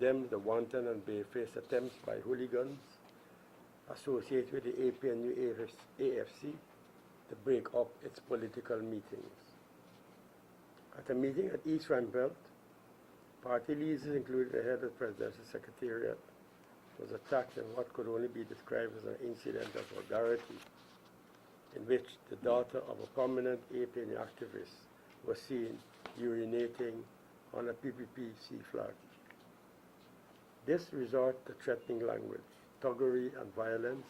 condemns the wanton and barefaced attempts by hooligans associated with the APNU AFC to break up its political meetings. At a meeting at East Randolph, party leaders, including the head of the Presidential Secretariat, was attacked in what could only be described as an incident of vulgarity, in which the daughter of a prominent APNU activist was seen urinating on a PPPC flag. This resort to threatening language, thuggery, and violence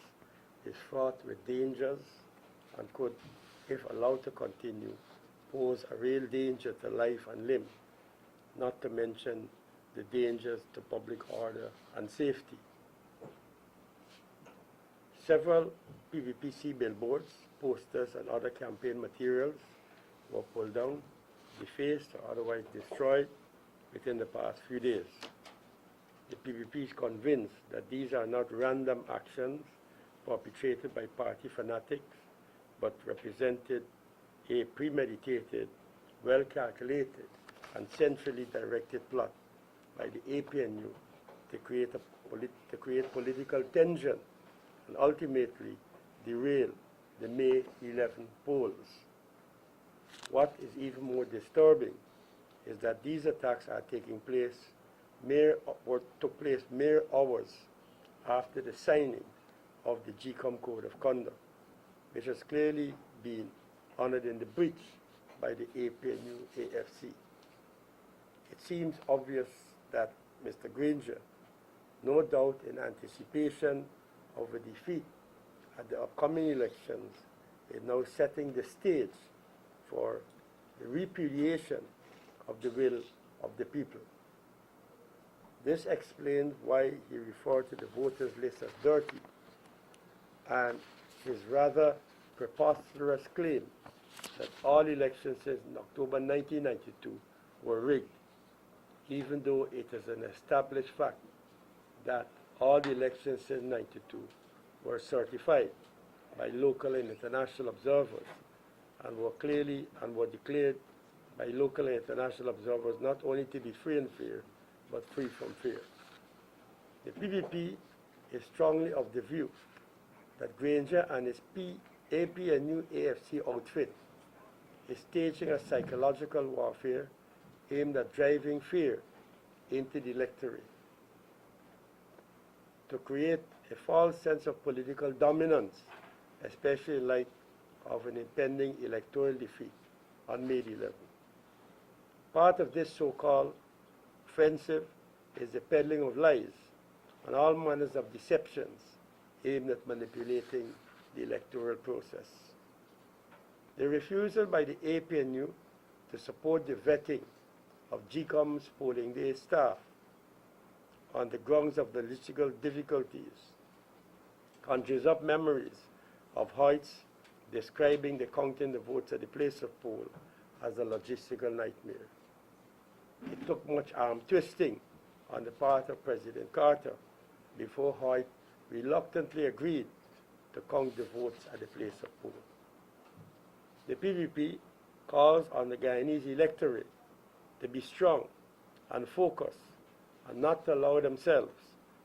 is fraught with dangers and could, if allowed to continue, pose a real danger to life and limb, not to mention the dangers to public order and safety. Several PPPC billboards, posters, and other campaign materials were pulled down, defaced, or otherwise destroyed within the past few days. The PPP is convinced that these are not random actions perpetrated by party fanatics, but represented a premeditated, well-calculated, and centrally directed plot by the APNU to create political tension and ultimately derail the May 11 polls. What is even more disturbing is that these attacks are taking place took place mere hours after the signing of the GCOM Code of Conduct, which has clearly been honored in the breach by the APNU AFC. It seems obvious that Mr. Granger, no doubt in anticipation of a defeat at the upcoming elections, is now setting the stage for the repudiation of the will of the people. This explains why he referred to the voters' list as dirty, and his rather preposterous claim that all elections since October 1992 were rigged, even though it is an established fact that all the elections since 1992 were certified by local and international observers and were declared by local and international observers not only to be free and fair, but free from fear. The PPP is strongly of the view that Granger and his APNU AFC outfit is staging a psychological warfare aimed at driving fear into the electorate to create a false sense of political dominance, especially in light of an impending electoral defeat on May 11. Part of this so-called offensive is the peddling of lies and all manners of deceptions aimed at manipulating the electoral process. The refusal by the APNU to support the vetting of GCOM's polling day staff on the grounds of the logistical difficulties conjures up memories of Hoyt's describing the counting the votes at the place of poll as a logistical nightmare. It took much arm twisting on the part of President Carter before Hoyt reluctantly agreed to count the votes at the place of poll. The PPP calls on the Guyanese electorate to be strong and focused and not to allow themselves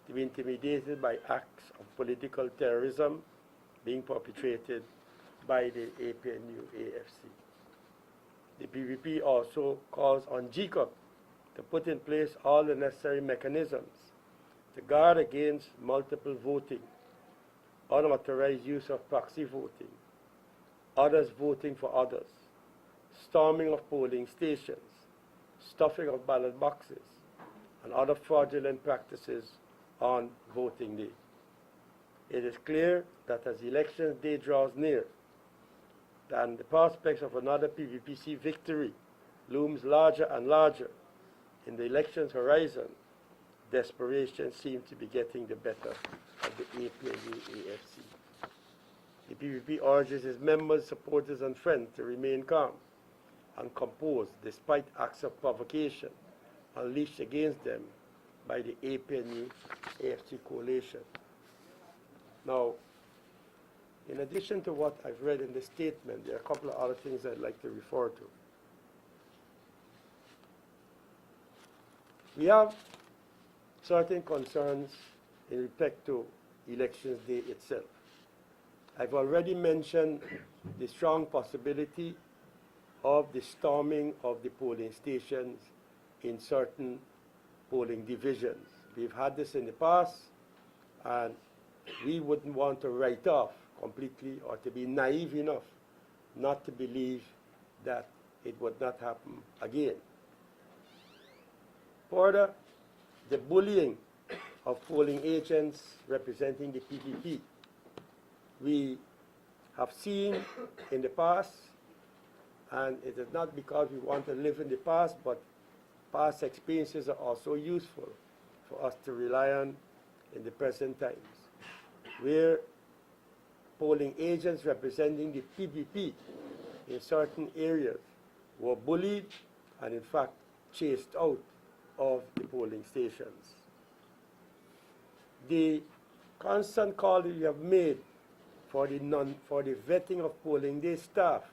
to be intimidated by acts of political terrorism being perpetrated by the APNU AFC. The PPP also calls on GCOM to put in place all the necessary mechanisms to guard against multiple voting, unauthorized use of proxy voting, others voting for others, storming of polling stations, stuffing of ballot boxes, and other fraudulent practices on voting day. It is clear that as election day draws near, and the prospects of another PPPC victory looms larger and larger in the election's horizon, desperation seems to be getting the better of the APNU AFC. The PPP urges its members, supporters, and friends to remain calm and composed despite acts of provocation unleashed against them by the APNU AFC coalition. Now, in addition to what I've read in the statement, there are a couple of other things I'd like to refer to. certain concerns in respect to elections day itself. I've already mentioned the strong possibility of the storming of the polling stations in certain polling divisions. We've had this in the past, and we wouldn't want to write off completely or to be naive enough not to believe that it would not happen again. Further, the bullying of polling agents representing the PPP. We have seen in the past, and it is not because we want to live in the past, but past experiences are also useful for us to rely on in the present times, where polling agents representing the PPP in certain areas were bullied and in fact chased out of the polling stations. The constant call that we have made for the vetting of polling day staff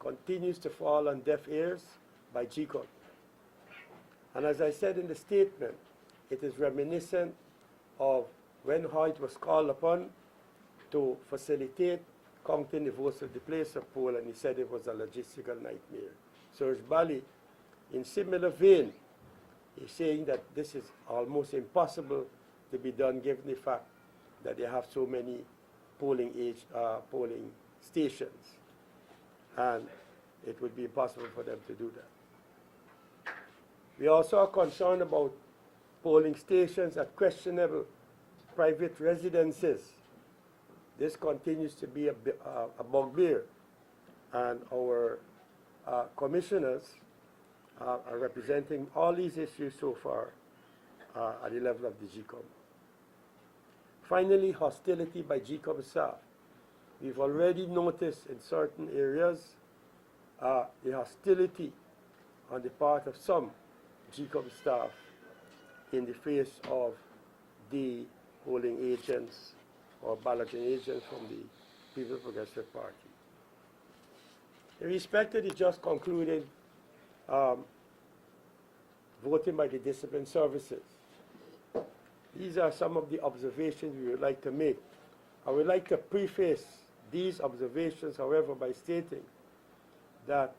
continues to fall on deaf ears by GCOM. And as I said in the statement, it is reminiscent of how it was called upon to facilitate counting the votes at the place of poll, and he said it was a logistical nightmare. Serge Bali, in similar vein, is saying that this is almost impossible to be done given the fact that they have so many polling stations, and it would be impossible for them to do that. We also are concerned about polling stations at questionable private residences. This continues to be a bugbear, and our commissioners are representing all these issues so far at the level of the GCOM. Finally, hostility by GCOM staff. We've already noticed in certain areas the hostility on the part of some GCOM staff in the face of the polling agents or balloting agents from the People's Progressive Party. In respect to the just concluded voting by the discipline services, these are some of the observations we would like to make. I would like to preface these observations, however, by stating that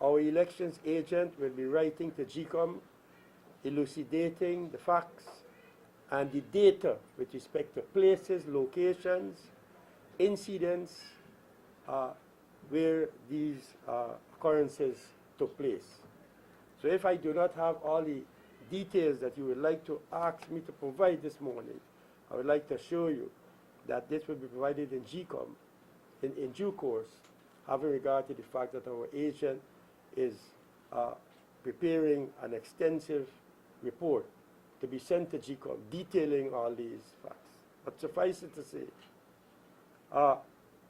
our elections agent will be writing to GCOM, elucidating the facts and the data with respect to places, locations, incidents where these occurrences took place. So if I do not have all the details that you would like to ask me to provide this morning, I would like to assure you that this will be provided in GCOM in due course, having regard to the fact that our agent is preparing an extensive report to be sent to GCOM detailing all these facts. But suffice it to say,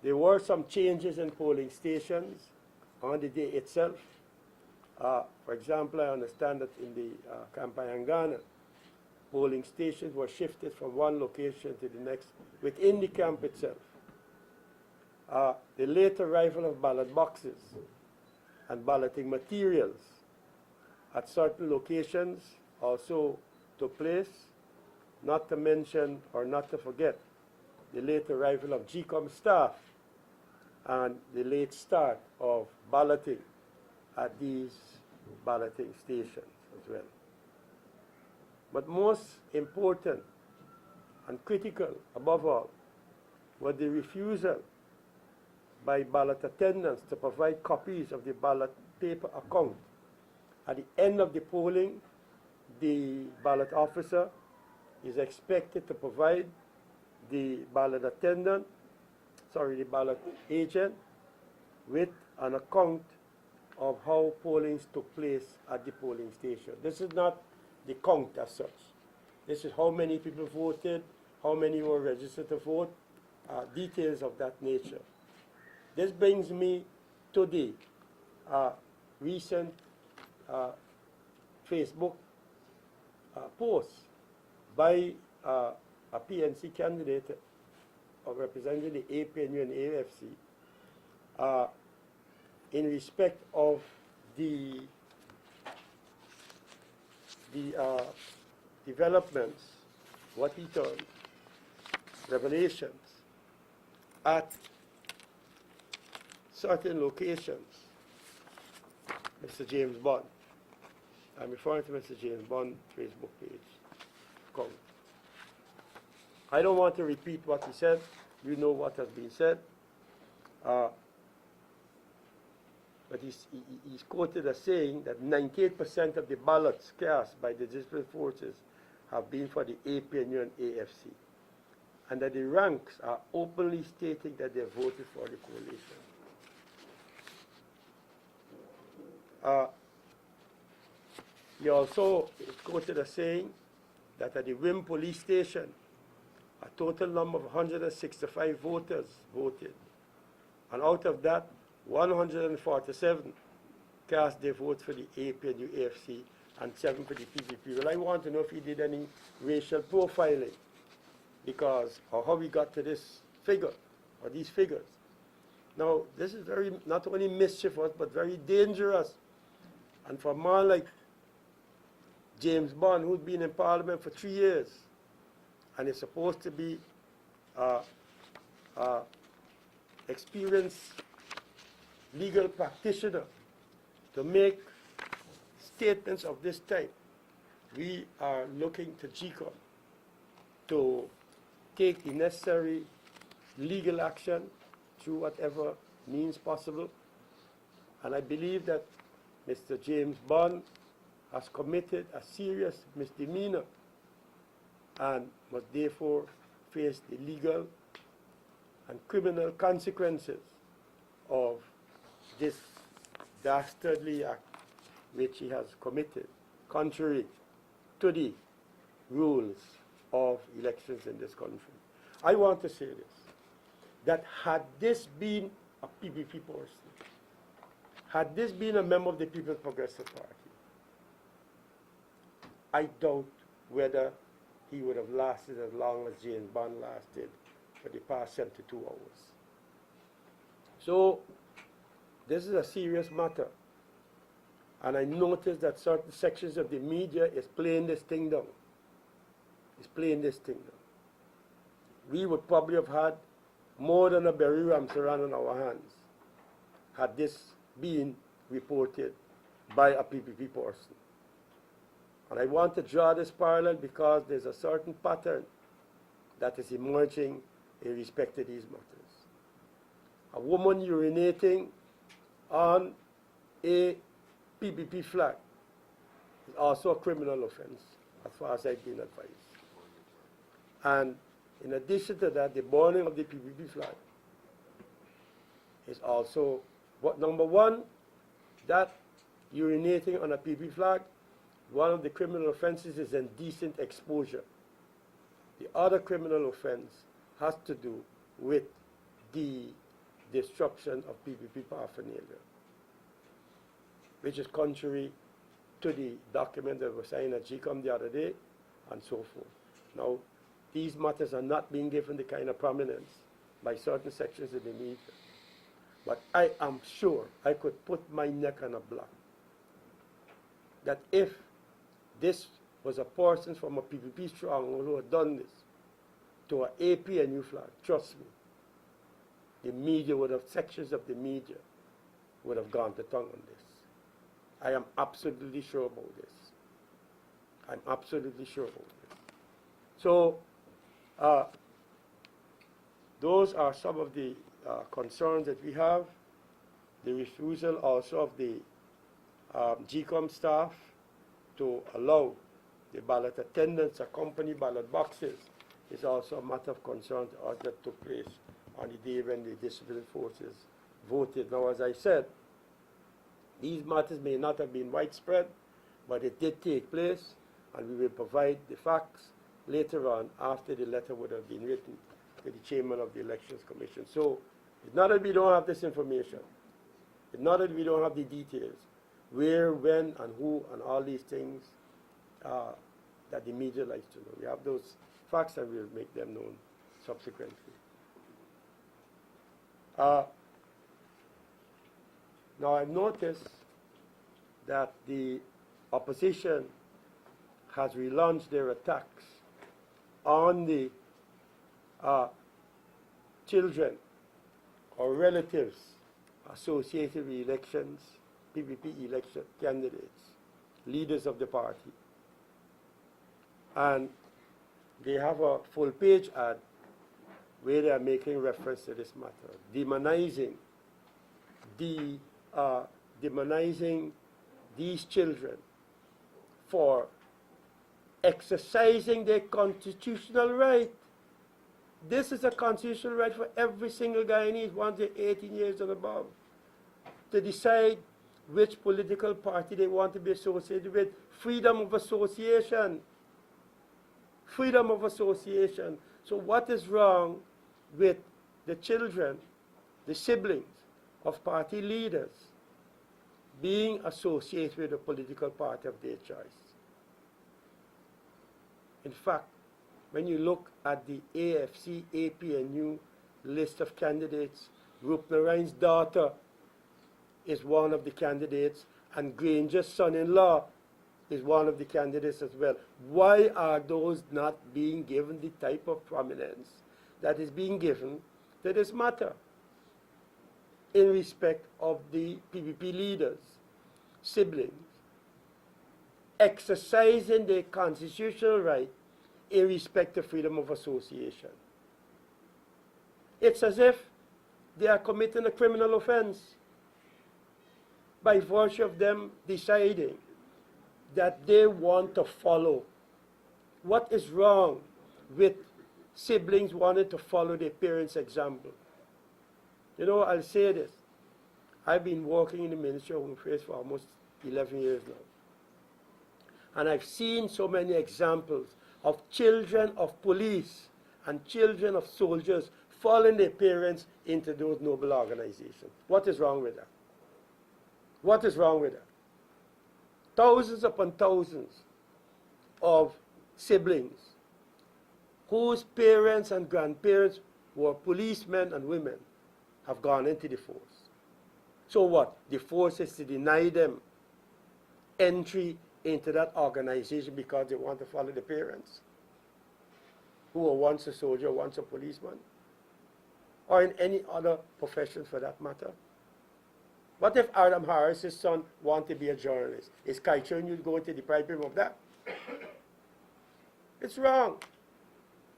there were some changes in polling stations on the day itself. For example, I understand that in the Kampayangana, polling stations were shifted from one location to the next within the camp itself. The late arrival of ballot boxes and balloting materials at certain locations also took place, not to mention or not to forget the late arrival of GCOM staff and the late start of balloting at these balloting stations as well. But most important and critical above all was the refusal by ballot attendants to provide copies of the ballot paper account. At the end of the polling, the ballot officer is expected to provide the ballot agent with an account of how pollings took place at the polling station. This is not the count as such. This is how many people voted, how many were registered to vote, details of that nature. This brings me to the recent Facebook post by a PNC candidate representing the APNU and AFC in respect of the developments, what he termed revelations, at certain locations, Mr. James Bond, I'm referring to Mr. James Bond Facebook page, account. I don't want to repeat what he said. You know what has been said. But he's quoted as saying that 98% of the ballots cast by the disparate forces have been for the APNU and AFC, and that the ranks are openly stating that they voted for the coalition. He also is quoted as saying that at the Wim police station, a total number of 165 voters voted, and out of that, 147 cast their vote for the APNU AFC and 7 for the PPP. Well, I want to know if he did any racial profiling, because, or how we got to this figure, or these figures. Now, this is very, not only mischievous, but very dangerous. And for a man like James Bond, who's been in Parliament for 3 years, and is supposed to be experienced legal practitioner, to make statements of this type, we are looking to GCOM to take the necessary legal action through whatever means possible. And I believe that Mr. James Bond has committed a serious misdemeanor and must therefore face the legal and criminal consequences of this dastardly act which he has committed, contrary to the rules of elections in this country. I want to say this, that had this been a PPP person, had this been a member of the People's Progressive Party, I doubt whether he would have lasted as long as James Bond lasted for the past 72 hours. So, this is a serious matter. And I noticed that certain sections of the media is playing this thing down. It's playing this thing down. We would probably have had more than a Berry Ramsaran on our hands had this been reported by a PPP person. And I want to draw this parallel because there's a certain pattern that is emerging in respect to these matters. A woman urinating on a PPP flag is also a criminal offense, as far as I've been advised. And in addition to that, the burning of the PPP flag is also, what, number one, that urinating on a PPP flag, one of the criminal offenses is indecent exposure. The other criminal offense has to do with the destruction of PPP paraphernalia, which is contrary to the document that was signed at GCOM the other day, and so forth. Now, these matters are not being given the kind of prominence by certain sections of the media. But I am sure I could put my neck on a block that if this was a person from a PPP stronghold who had done this to an APNU flag, trust me, the media would have, sections of the media would have gone to tongue on this. I am absolutely sure about this. I'm absolutely sure about this. So, those are some of the concerns that we have. The refusal also of the GCOM staff to allow the ballot attendants accompany ballot boxes is also a matter of concern to us that took place on the day when the disciplinary forces voted. Now, as I said, these matters may not have been widespread, but it did take place, and we will provide the facts later on after the letter would have been written to the chairman of the Elections Commission. So it's not that we don't have this information. It's not that we don't have the details. Where, when, and who, and all these things that the media likes to know. We have those facts, and we'll make them known subsequently. Now, I've noticed that the opposition has relaunched their attacks on the children or relatives associated with elections, PPP election candidates, leaders of the party. And they have a full-page ad where they are making reference to this matter, demonizing these children for exercising their constitutional right. This is a constitutional right for every single Guyanese once they're 18 years and above to decide which political party they want to be associated with. Freedom of association. Freedom of association. So what is wrong with the children, the siblings of party leaders being associated with a political party of their choice? In fact, when you look at the AFC, APNU list of candidates, Rupnaraine's daughter is one of the candidates, and Granger's son-in-law is one of the candidates as well. Why are those not being given the type of prominence that is being given to this matter in respect of the PPP leaders, siblings, exercising their constitutional right in respect to freedom of association? It's as if they are committing a criminal offense by virtue of them deciding that they want to follow. What is wrong with siblings wanting to follow their parents' example? You know, I'll say this. I've been working in the Ministry of Home Affairs for almost 11 years now. And I've seen so many examples of children of police and children of soldiers following their parents into those noble organizations. What is wrong with that? What is wrong with that? Thousands upon thousands of siblings whose parents and grandparents were policemen and women have gone into the force. So what? The force is to deny them entry into that organization because they want to follow the parents who were once a soldier, once a policeman, or in any other profession for that matter. What if Adam Harris's son wants to be a journalist? Is Kaichun you going to deprive him of that? It's wrong.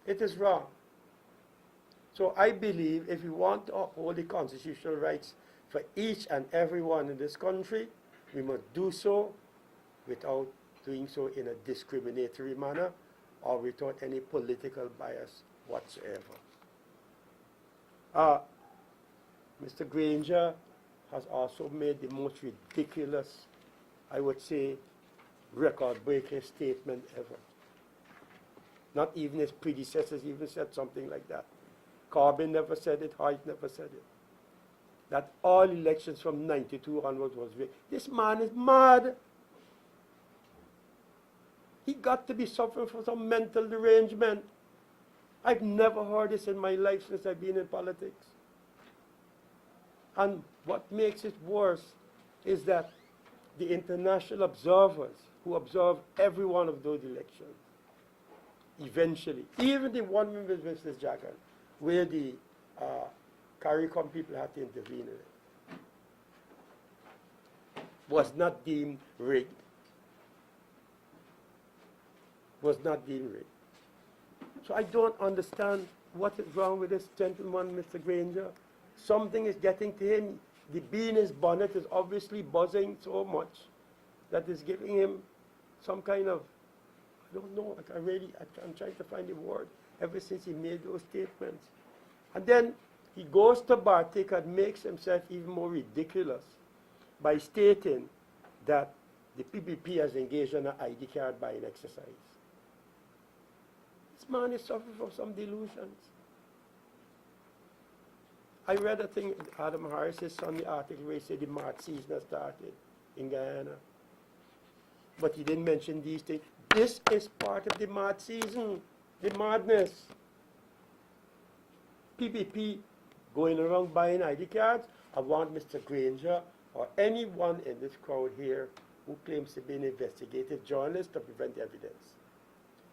It is wrong. So I believe if we want to uphold the constitutional rights for each and everyone in this country, we must do so without doing so in a discriminatory manner or without any political bias whatsoever. Mr. Granger has also made the most ridiculous, I would say, record-breaking statement ever. Not even his predecessors even said something like that. Corbyn never said it, Hoyt never said it. That all elections from 92 onwards was rigged. This man is mad. He got to be suffering from some mental derangement. I've never heard this in my life since I've been in politics. And what makes it worse is that the international observers who observe every one of those elections, eventually, even the one with Mrs. Jagan, where the CARICOM people had to intervene in it, was not deemed rigged. Was not deemed rigged. So I don't understand what is wrong with this gentleman, Mr. Granger. Something is getting to him. The bee in his bonnet is obviously buzzing so much that is giving him some kind of, I don't know, I'm trying to find the word ever since he made those statements. And then he goes to Bartik and makes himself even more ridiculous by stating that the PPP has engaged in an ID card buying exercise. This man is suffering from some delusions. I read a thing, Adam Harris's Sunday article where he said the March season has started in Guyana. But he didn't mention these things. This is part of the March season, the madness. PPP going around buying ID cards. I want Mr. Granger or anyone in this crowd here who claims to be an investigative journalist to prevent evidence.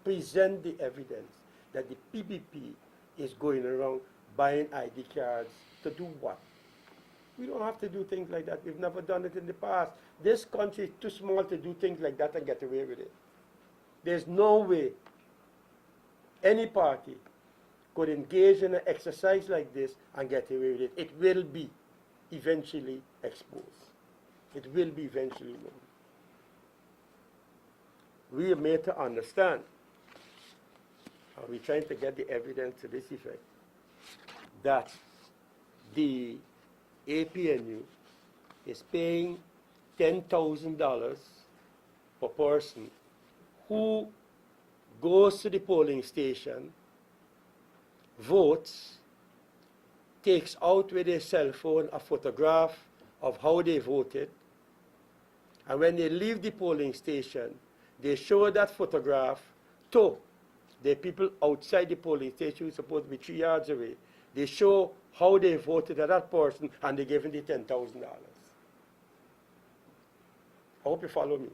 Present the evidence that the PPP is going around buying ID cards to do what? We don't have to do things like that. We've never done it in the past. This country is too small to do things like that and get away with it. There's no way any party could engage in an exercise like this and get away with it. It will be eventually exposed. It will be eventually known. We are made to understand, and we're trying to get the evidence to this effect, that the APNU is paying $10,000 per person who goes to the polling station, votes, takes out with their cell phone a photograph of how they voted, and when they leave the polling station, they show that photograph to the people outside the polling station, who's supposed to be 3 yards away. They show how they voted at that person, and they give them the $10,000. I hope you follow me.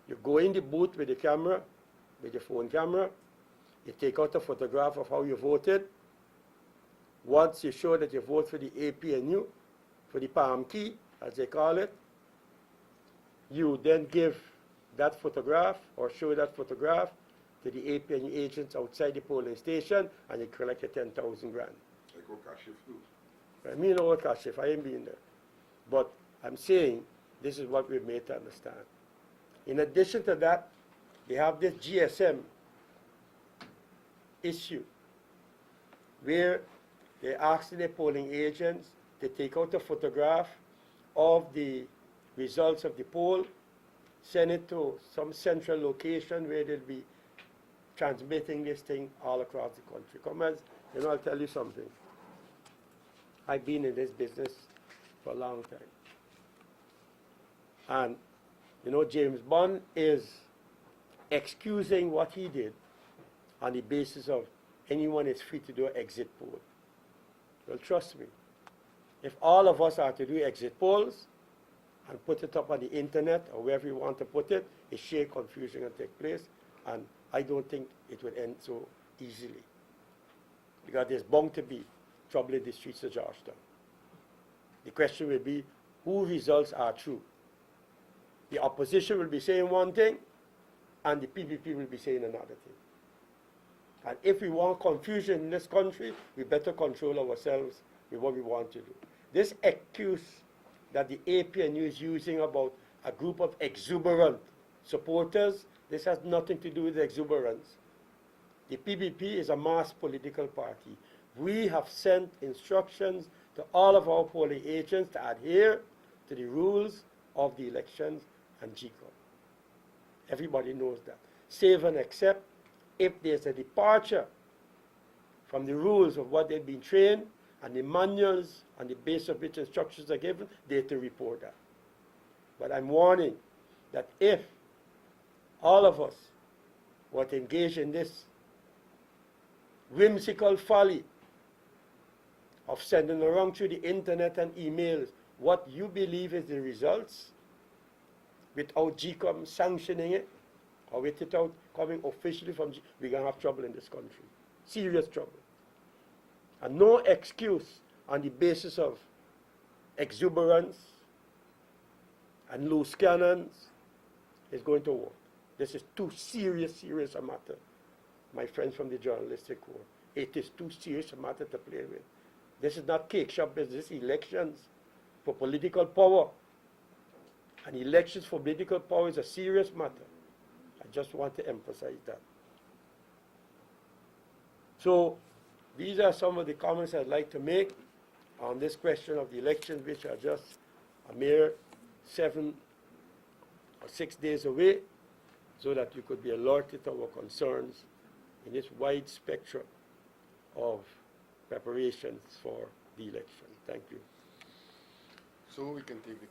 You go in the booth with the camera, with your phone camera, you take out a photograph of how you voted. Once you show that you vote for the APNU, for the palm key, as they call it, you then give that photograph or show that photograph to the APNU agents outside the polling station, and you collect your 10,000 grand. Like Okashif too. I mean, no Okashif, I ain't been there. But I'm saying this is what we're made to understand. In addition to that, they have this GSM issue where they're asking the polling agents to take out a photograph of the results of the poll, send it to some central location where they'll be transmitting this thing all across the country. Come as, you know, I'll tell you something. I've been in this business for a long time. And, you know, James Bond is excusing what he did on the basis of anyone is free to do an exit poll. Well, trust me, if all of us are to do exit polls and put it up on the internet or wherever you want to put it, a sheer confusion will take place, and I don't think it will end so easily, because there's bound to be trouble in the streets of Georgetown. The question will be, whose results are true? The opposition will be saying one thing, and the PPP will be saying another thing. And if we want confusion in this country, we better control ourselves with what we want to do. This excuse that the APNU is using about a group of exuberant supporters, this has nothing to do with exuberance. The PPP is a mass political party. We have sent instructions to all of our polling agents to adhere to the rules of the elections and GCOM. Everybody knows that. Save and except if there's a departure from the rules of what they've been trained and the manuals on the basis of which instructions are given, they're to report that. But I'm warning that if all of us were to engage in this whimsical folly of sending around through the internet and emails what you believe is the results without GCOM sanctioning it, or without coming officially from GCOM, we're going to have trouble in this country. Serious trouble. And no excuse on the basis of exuberance and loose cannons is going to work. This is too serious a matter, my friends from the journalistic corps. It is too serious a matter to play with. This is not cake shop business. This is elections for political power. And elections for political power is a serious matter. I just want to emphasize that. So these are some of the comments I'd like to make on this question of the elections, which are just a mere 7 or 6 days away, so that you could be alerted to our concerns in this wide spectrum of preparations for the election. Thank you. So we can take the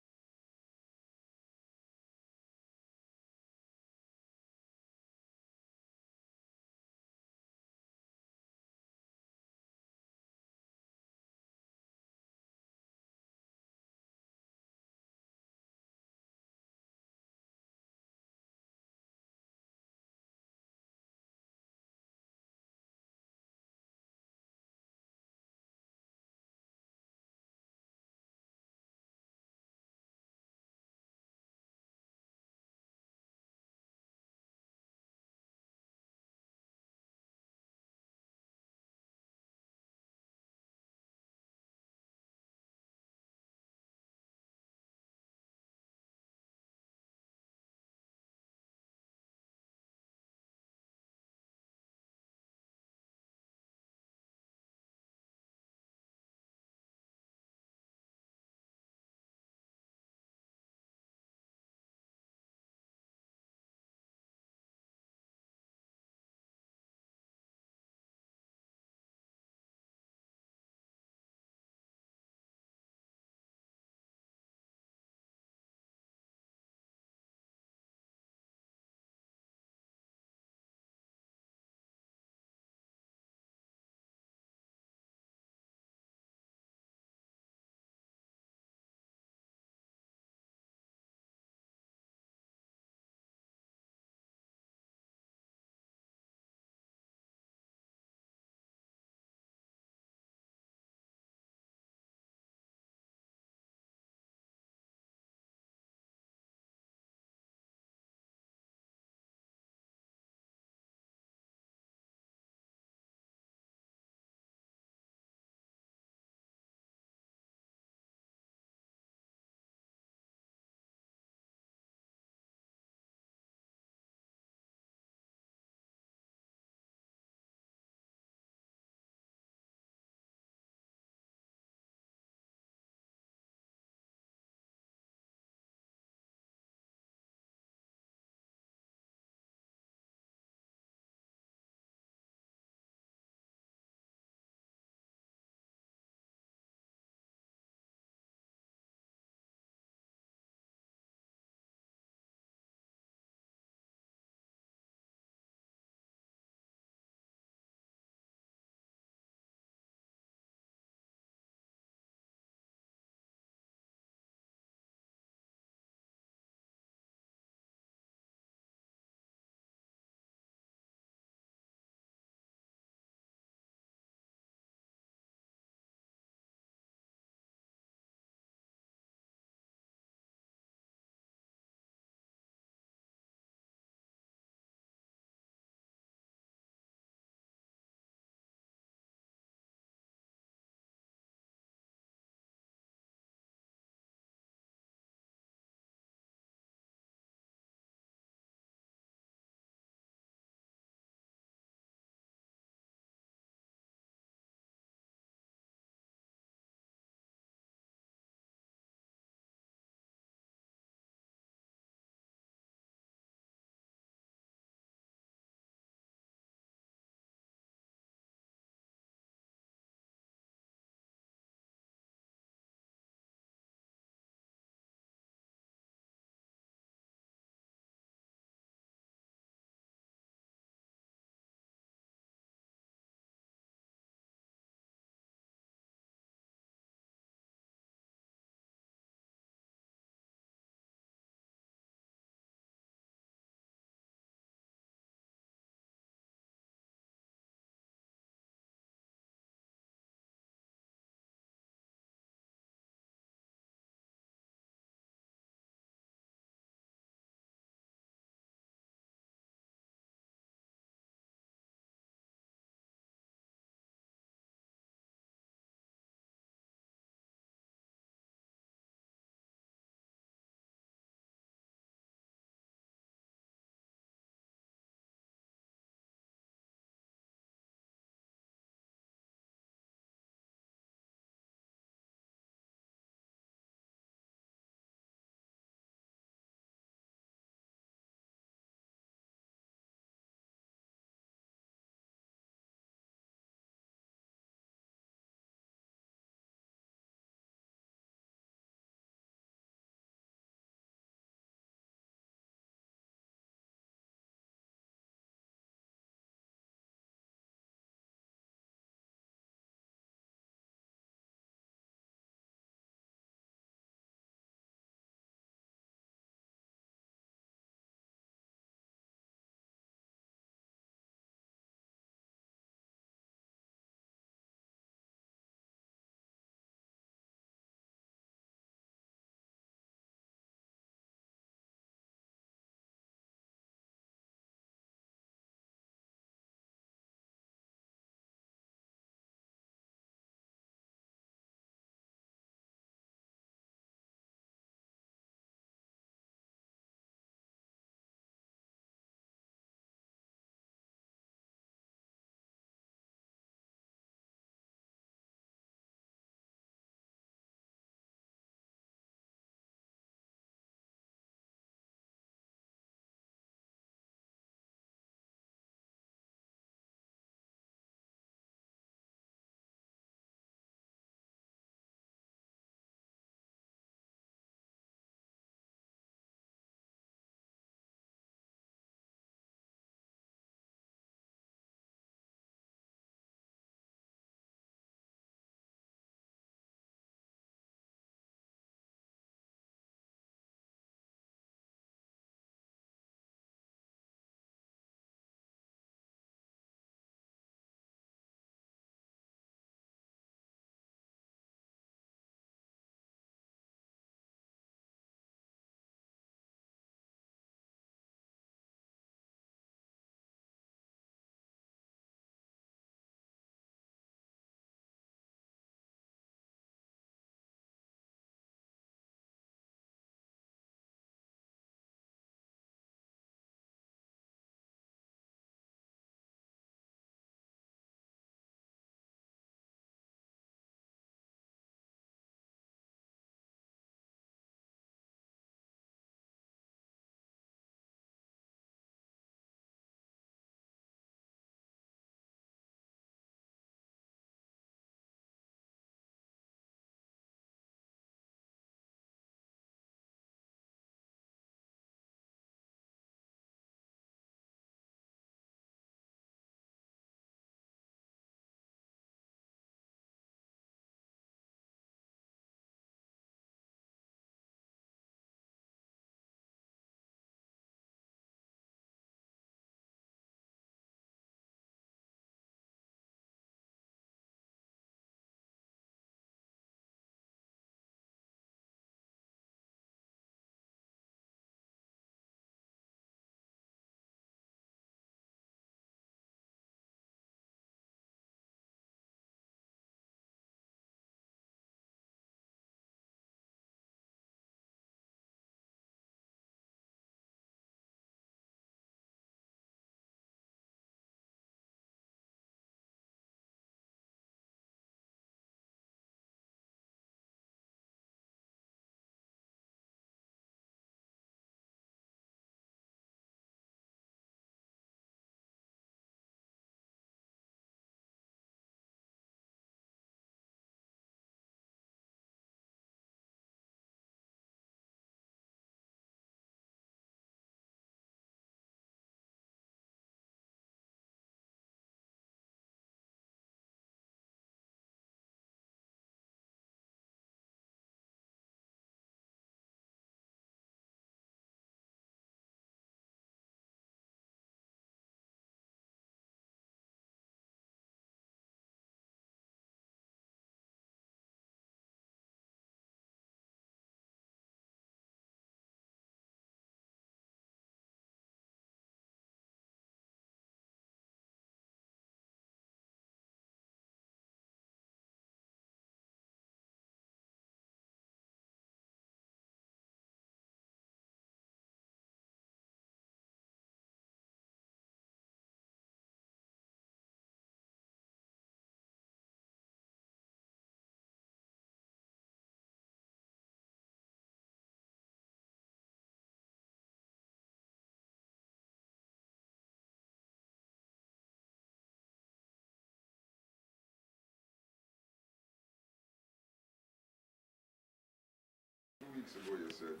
weeks ago you said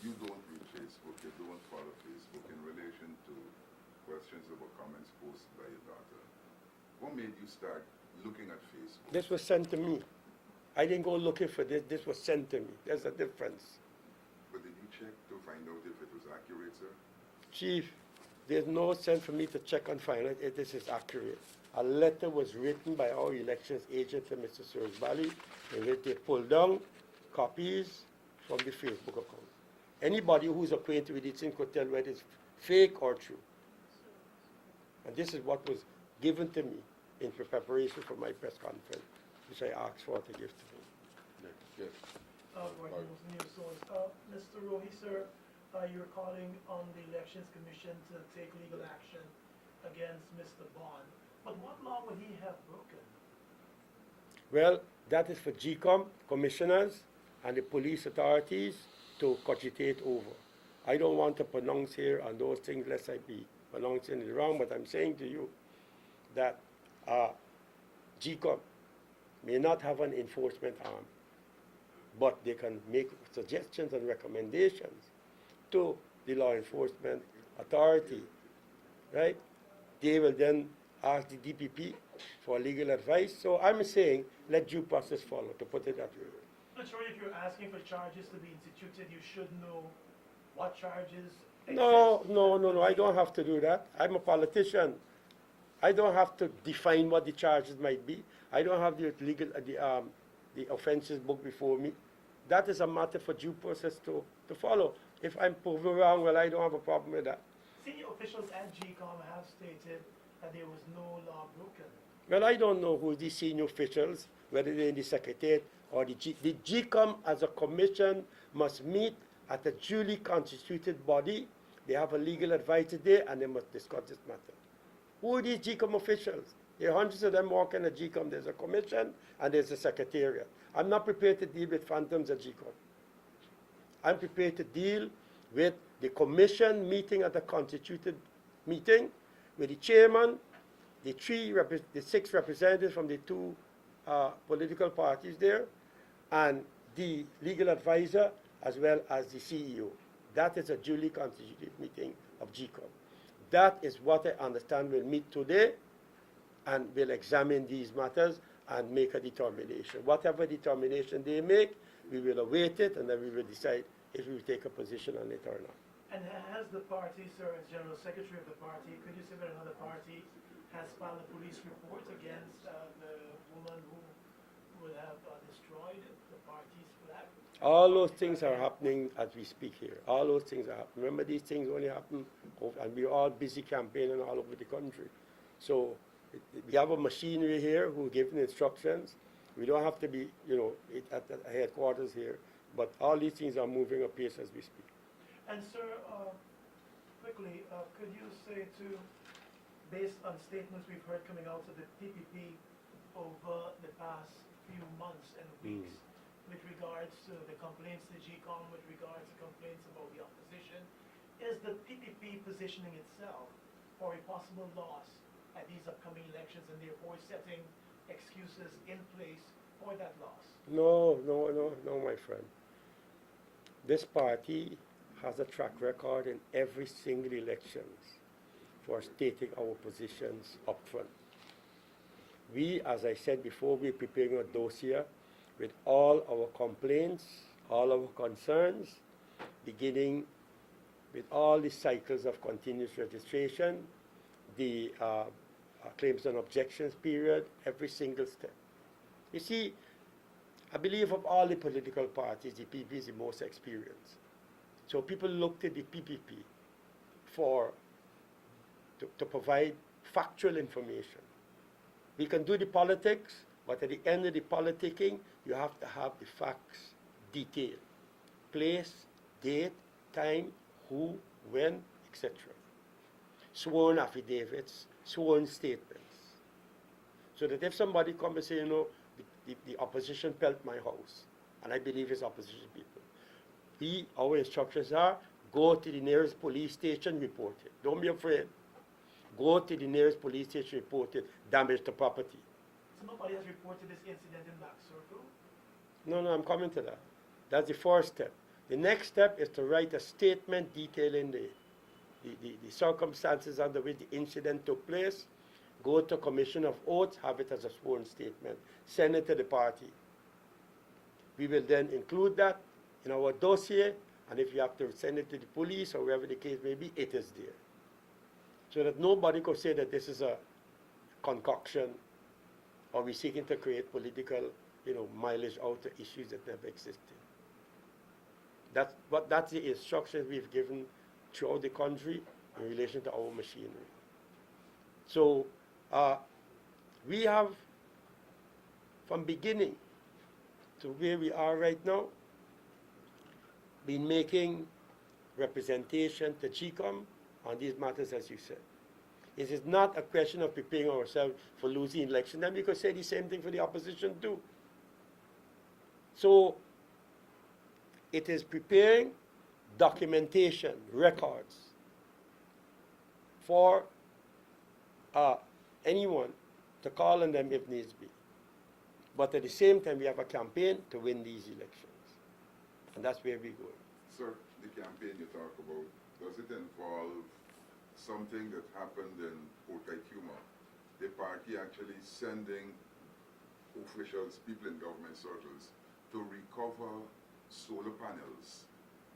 you don't read Facebook, you don't follow Facebook in relation to questions about comments posted by your daughter. What made you start looking at Facebook? This was sent to me. I didn't go looking for this. This was sent to me. There's a difference. But did you check to find out if it was accurate, sir? Chief, there's no sense for me to check and find out if this is accurate. A letter was written by our elections agent to Mr. Sursbali, in which they pulled down copies from the Facebook account. Anybody who's acquainted with this thing could tell whether it's fake or true. And this is what was given to me in preparation for my press conference, which I asked for to give to me. Yes. Gordon News News Source. Mr. Rohi, sir, you're calling on the Elections Commission to take legal action against Mr. Bond. But what law would he have broken? Well, that is for GCOM, commissioners, and the police authorities to cogitate over. I don't want to pronounce here on those things lest I be pronouncing it wrong, but I'm saying to you that GCOM may not have an enforcement arm, but they can make suggestions and recommendations to the law enforcement authority, right? They will then ask the DPP for legal advice. So I'm saying let due process follow, to put it that way. But surely if you're asking for charges to be instituted, you should know what charges No, exist. no, I don't have to do that. I'm a politician. I don't have to define what the charges might be. I don't have the legal, the offences book before me. That is a matter for due process to follow. If I'm proven wrong, well, I don't have a problem with that. Senior officials at GCOM have stated that there was no law broken. Well, I don't know who these senior officials, whether they're in the Secretariat or the GCOM as a commission must meet at a duly constituted body. They have a legal advisor there and they must discuss this matter. Who are these GCOM officials? There are hundreds of them working at GCOM. There's a commission and there's a secretariat. I'm not prepared to deal with phantoms at GCOM. I'm prepared to deal with the commission meeting at a constituted meeting with the chairman, the 6 representatives from the 2 political parties there, and the legal advisor as well as the CEO. That is a duly constituted meeting of GCOM. That is what I understand will meet today and will examine these matters and make a determination. Whatever determination they make, we will await it and then we will decide if we will take a position on it or not. And has the party, sir, as General Secretary of the party, could you say that another party has filed a police report against the woman who would have destroyed the party's flag? All those things are happening as we speak here. All those things are happening. Remember, these things only happen, and we're all busy campaigning all over the country. So we have a machinery here who giving instructions. We don't have to be, at the headquarters here, but all these things are moving apace as we speak. And sir, quickly, could you say too, based on statements we've heard coming out of the PPP over the past few months and weeks, with regards to the complaints to GCOM, with regards to complaints about the opposition, is the PPP positioning itself for a possible loss at these upcoming elections and therefore setting excuses in place for that loss? No, my friend. This party has a track record in every single elections for stating our positions up front. We, as I said before, we're preparing a dossier with all our complaints, all our concerns, beginning with all the cycles of continuous registration, the claims and objections period, every single step. You see, I believe of all the political parties, the PPP is the most experienced. So people looked at the PPP to provide factual information. We can do the politics, but at the end of the politicking, you have to have the facts detailed. Place, date, time, who, when, etc. Sworn affidavits, sworn statements. So that if somebody comes and say, the opposition built my house, and I believe it's opposition people, our instructions are, go to the nearest police station, report it. Don't be afraid. Go to the nearest police station, report it, damage to property. So nobody has reported this incident in Black Circle? No, I'm coming to that. That's the first step. The next step is to write a statement detailing the circumstances under which the incident took place, go to Commission of Oaths, have it as a sworn statement, send it to the party. We will then include that in our dossier, and if you have to send it to the police or wherever the case may be, it is there. So that nobody could say that this is a concoction or we're seeking to create political, mileage out of issues that never existed. That's the instructions we've given throughout the country in relation to our machinery. So we have, from beginning to where we are right now, been making representation to GCOM on these matters, as you said. It is not a question of preparing ourselves for losing election. Then we could say the same thing for the opposition too. So it is preparing documentation, records for anyone to call on them if needs be. But at the same time, we have a campaign to win these elections. And that's where we're going. Sir, the campaign you talk about, does it involve something that happened in Port-Coquitlam? The party actually sending officials, people in government circles, to recover solar panels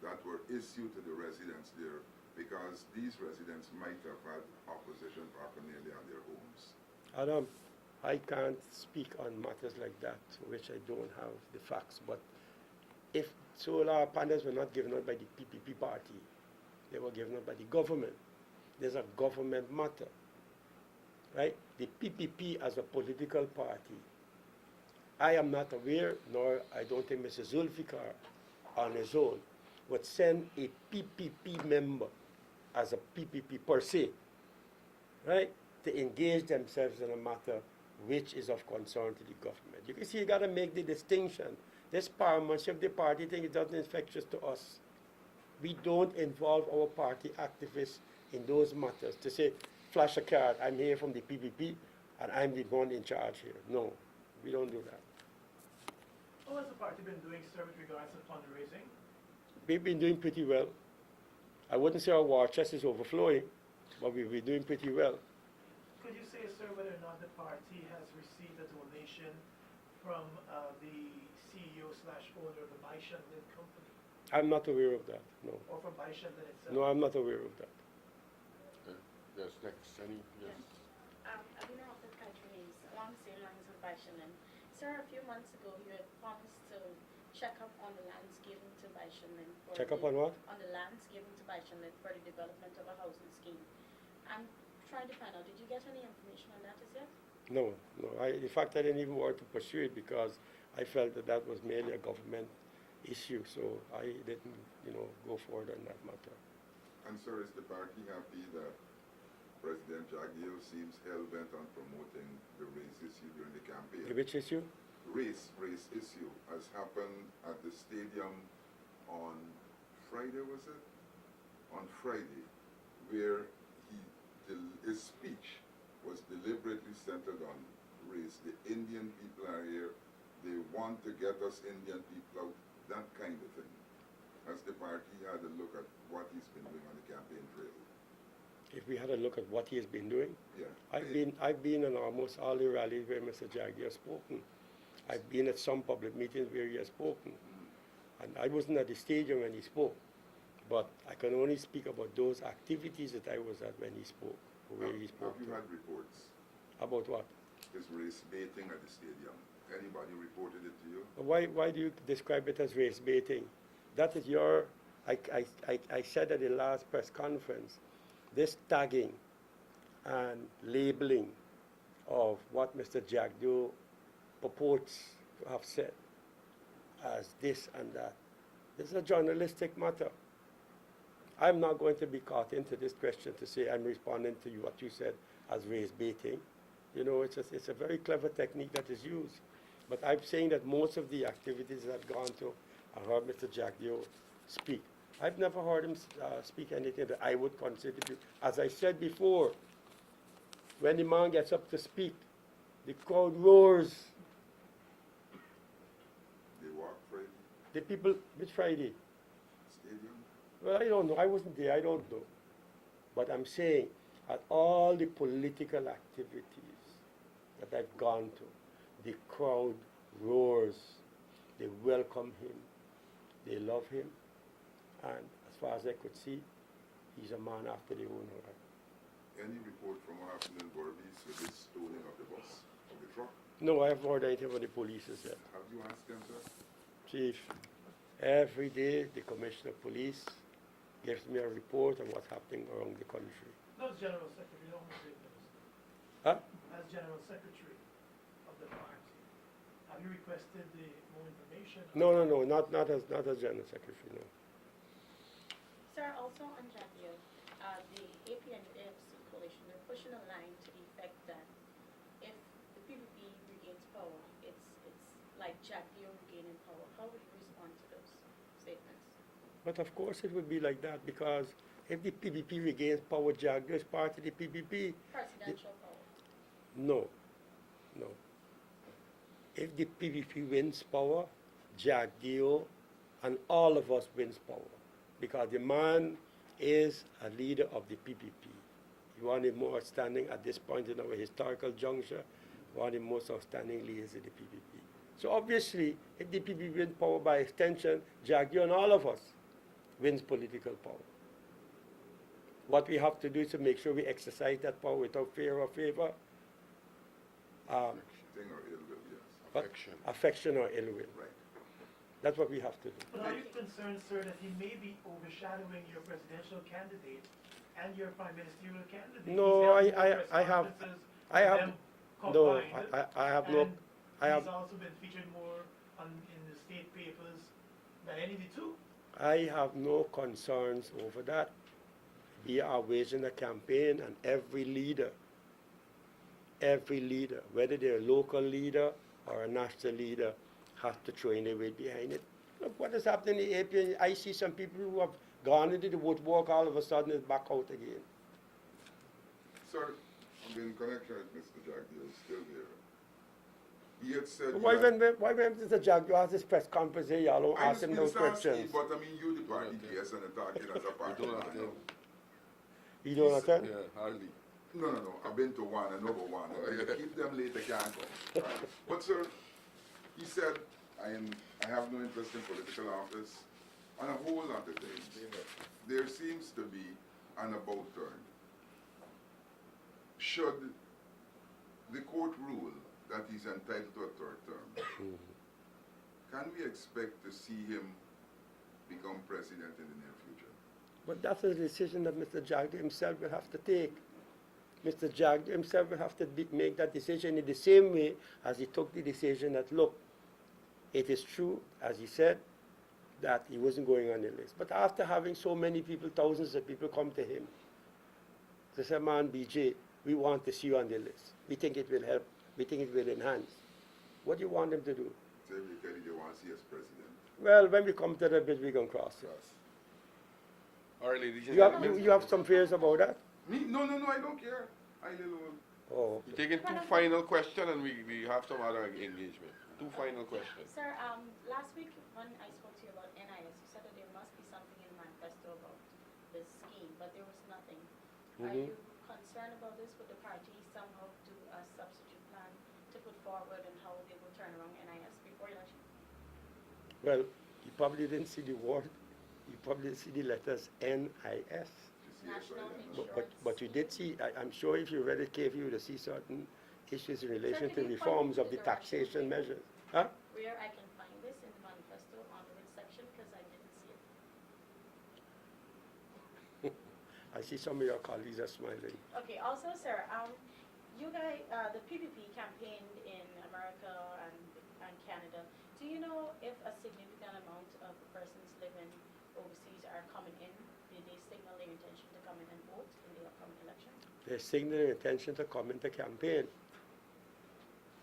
that were issued to the residents there, because these residents might have had opposition paraphernalia on their homes. Adam, I can't speak on matters like that, which I don't have the facts. But if solar panels were not given out by the PPP party, they were given out by the government. There's a government matter, right? The PPP as a political party, I am not aware, nor I don't think Mr. Zulfikar on his own would send a PPP member as a PPP per se, right, to engage themselves in a matter which is of concern to the government. You can see you got to make the distinction. This paramountship of the party thing is not infectious to us. We don't involve our party activists in those matters to say, flash a card, I'm here from the PPP and I'm the one in charge here. No, we don't do that. What has the party been doing, sir, with regards to fundraising? We've been doing pretty well. I wouldn't say our war chest is overflowing, but we've been doing pretty well. Could you say, sir, whether or not the party has received a donation from the CEO/owner of the Baishanlin company, I'm not aware of that, no. or from Baishanlin itself? No, I'm not aware of that. Yes, next, any, yes. Abina Hoffman Kajmanis, along the same lines with Baishalan. Sir, a few months ago, you had promised to check up on the lands given to Baishalan. Check up on what? On the lands given to Baishalan for the development of a housing scheme. I'm trying to find out, did you get any information on that as yet? No, no. In fact, I didn't even want to pursue it because I felt that that was merely a government issue, so I didn't, go forward on that matter. And sir, is the party happy that President Jagdeo seems hell-bent on promoting the race issue during the campaign? Which issue? Race issue has happened at the stadium on Friday, was it? On Friday, where his speech was deliberately centered on race. The Indian people are here. They want to get us Indian people out, that kind of thing. Has the party had a look at what he's been doing on the campaign trail? If we had a look at what he has been doing, Yeah. I've been in almost all the rallies where Mr. Jagdeo has spoken. I've been at some public meetings where he has spoken. And I wasn't at the stadium when he spoke, but I can only speak about those activities that I was at when he spoke, or where he spoke. Have you had reports? About what? His race baiting at the stadium. Anybody reported it to you? Why do you describe it as race baiting? That is I said at the last press conference, this tagging and labeling of what Mr. Jagdeo purports to have said as this and that. This is a journalistic matter. I'm not going to be caught into this question to say I'm responding to you, what you said as race baiting. It's a very clever technique that is used. But I'm saying that most of the activities that I've gone to, I heard Mr. Jagdeo speak. I've never heard him speak anything that I would consider to. As I said before, when the man gets up to speak, the crowd roars. They walk Friday? The people, which Friday? Stadium? Well, I don't know. I wasn't there. I don't know. But I'm saying, at all the political activities that I've gone to, the crowd roars. They welcome him. They love him. And as far as I could see, he's a man after their own heart. Any report from what happened in Borbies with this stoning of the bus, of the truck? No, I haven't heard anything from the police yet. Have you asked them, sir? Chief, every day the Commissioner of Police gives me a report on what's happening around the country. No, as General Secretary, don't say Minister. Huh? As General Secretary of the party, have you requested the more information? No, not as General Secretary, no. Sir, also on Jackio, the AP and the AFC coalition, they're pushing a line to the effect that if the PPP regains power, it's like Jackio regaining power. How would you respond to those statements? But of course it would be like that because if the PPP regains power, Jaggio is part of the PPP. Presidential power. No. If the PPP wins power, Jaggio and all of us wins power. Because the man is a leader of the PPP. He one of the more outstanding at this point in our historical juncture, one of the most outstanding leaders of the PPP. So obviously, if the PPP wins power by extension, Jaggio and all of us wins political power. What we have to do is to make sure we exercise that power without fear or favor, Thing or ill will, yes. but Affection. affection or ill will. Right. That's what we have to do. But are you concerned, sir, that he may be overshadowing your presidential candidate and your prime ministerial candidate? No, He's held more I have- press conferences I than have- them No, combined, I have no, and I have, he's also been featured more in the state papers than any of the two. I have no concerns over that. We are waging a campaign and every leader, whether they're a local leader or a national leader, has to throw in their weight behind it. Look what has happened in the AP. I see some people who have gone into the woodwork all of a sudden is back out again. Sir, in connection with Mr. Jaggio is still there. He had said. Why he had- when Mr. Jaggio has his press conference here, y'all don't I ask him those just asking, questions? but I mean, you the party guest and talking as a party. don't man. attend. You don't attend? Yeah, hardly. No. I've been to one, another one. You keep them late, they can't go. Right. But sir, he said, I have no interest in political office, and a whole lot of things. There seems to be an about turn. Should the court rule that he's entitled to a third term, can we expect to see him become president in the near future? But that's a decision that Mr. Jaggio himself will have to take. Mr. Jaggio himself will have to make that decision in the same way as he took the decision that, look, it is true, as he said, that he wasn't going on the list. But after having so many people, thousands of people come to him, to say, man, BJ, we want to see you on the list. We think it will help. We think it will enhance. What do you want them to do? So if you tell you they want to see us president. Well, when we come to that bit, we're going to cross it. All right, ladies and You have, gentlemen. you have some fears about that? Me? No, I don't care. I little. Oh, We're taking two final questions and we have some other engagement. Two final questions. Sir, last week when I spoke to you about NIS, you said that there must be something in the manifesto about this scheme, but there was nothing. Are Mhm. you concerned about this? Would the party somehow do a substitute plan to put forward and how they will turn around NIS before election? well, you probably didn't see the word. You probably didn't see the letters NIS. National But you did see, I'm sure if you read it carefully, you would see certain issues in relation to could you point reforms me of to the the direction taxation of measures. Huh? Where I can find this in the manifesto on which section, because I didn't see it. I see some of your colleagues are smiling. Okay, also, sir, you guys, the PPP campaigned in America and Canada. Do you know if a significant amount of the persons living overseas are coming in? Did they signal their intention to come in and vote in the upcoming election? They're signaling intention to come into campaign.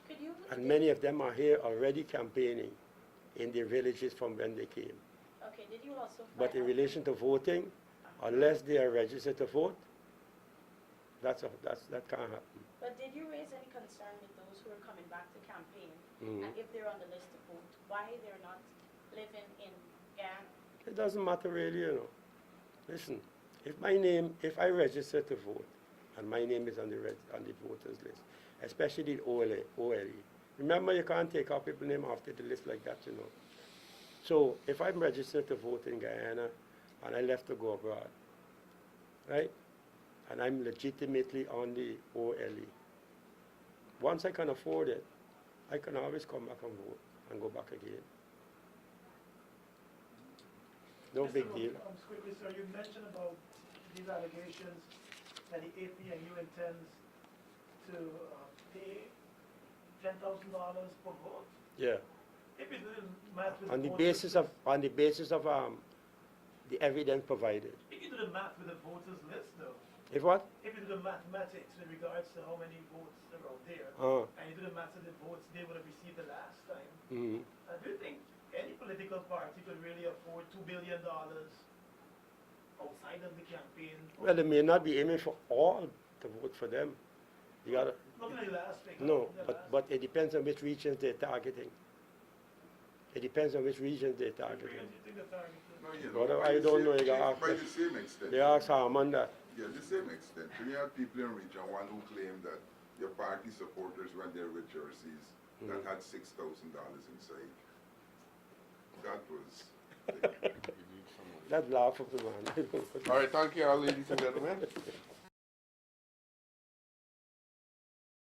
Could you? And many of them are here already campaigning in their villages from when they came. Okay, did you also? But in find out- relation to voting, unless they are registered to vote, that can't happen. But did you raise any concern with those who are coming back to campaign? Mhm. And if they're on the list to vote, why they're not living in Guyana? It doesn't matter really, you know. Listen, if I register to vote, and my name is on the voters list, especially the OLE. Remember, you can't take out people's name off the list like that, you know. So if I'm registered to vote in Guyana, and I left to go abroad, right? And I'm legitimately on the OLE. Once I can afford it, I can always come back and vote and go back again. No Mr. big deal. Quickly, sir, you mentioned about these allegations that the APNU intends to pay $10,000 per vote. Yeah. If you did the math with On the voters basis list- of the evidence provided. If you do the math with the voters list, though, If what? if you do the mathematics with regards to how many votes are out there, and you do the math of the votes they would have received the last time, Mhm. do you think any political party could really afford $2 billion outside of the campaign? Well, they may not be aiming for all to vote for them. You gotta, Looking at the last figure. no, the last- but it depends on which regions they're targeting. It depends on which regions they're Which region targeting. do you think the target is? No, you Brother, by I the don't same- know, you gotta ask By them. the same extent. They ask Harman that. Yeah, the same extent. We have people in Region 1 who claim that your party supporters, when they're with jerseys, that had $6,000 inside. That was... That's laughable, man. All right, thank you, all ladies and gentlemen.